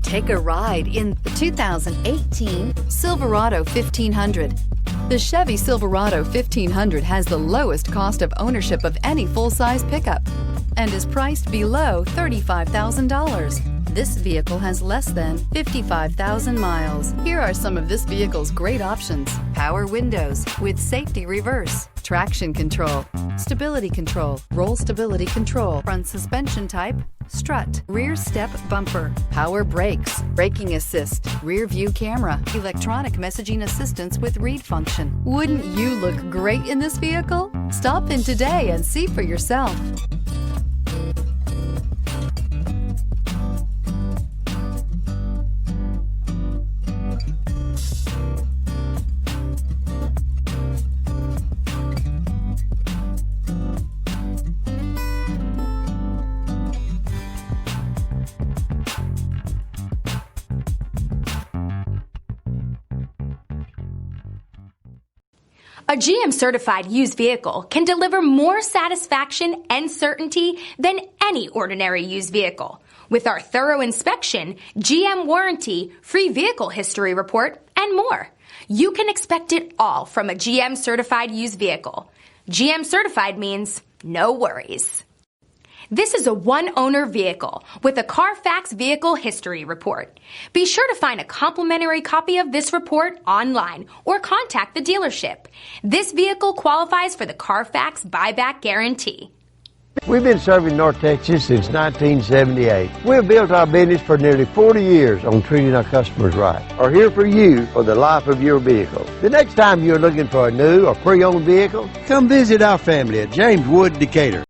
Take a ride in the 2018 Silverado 1500. The Chevy Silverado 1500 has the lowest cost of ownership of any full-size pickup and is priced below $35,000. This vehicle has less than 55,000 miles. Here are some of this vehicle's great options: power windows with safety reverse, traction control, stability control, roll stability control, front suspension type, strut, rear step bumper, power brakes, braking assist, rear view camera, electronic messaging assistance with read function. Wouldn't you look great in this vehicle? Stop in today and see for yourself. A GM certified used vehicle can deliver more satisfaction and certainty than any ordinary used vehicle. With our thorough inspection, GM warranty, free vehicle history report, and more. You can expect it all from a GM certified used vehicle. GM certified means no worries. This is a one-owner vehicle with a Carfax Vehicle History Report. Be sure to find a complimentary copy of this report online or contact the dealership. This vehicle qualifies for the Carfax Buyback Guarantee. We've been serving North Texas since 1978. We've built our business for nearly 40 years on treating our customers right. Are here for you for the life of your vehicle. The next time you're looking for a new or pre-owned vehicle, come visit our family at James Wood, Decatur.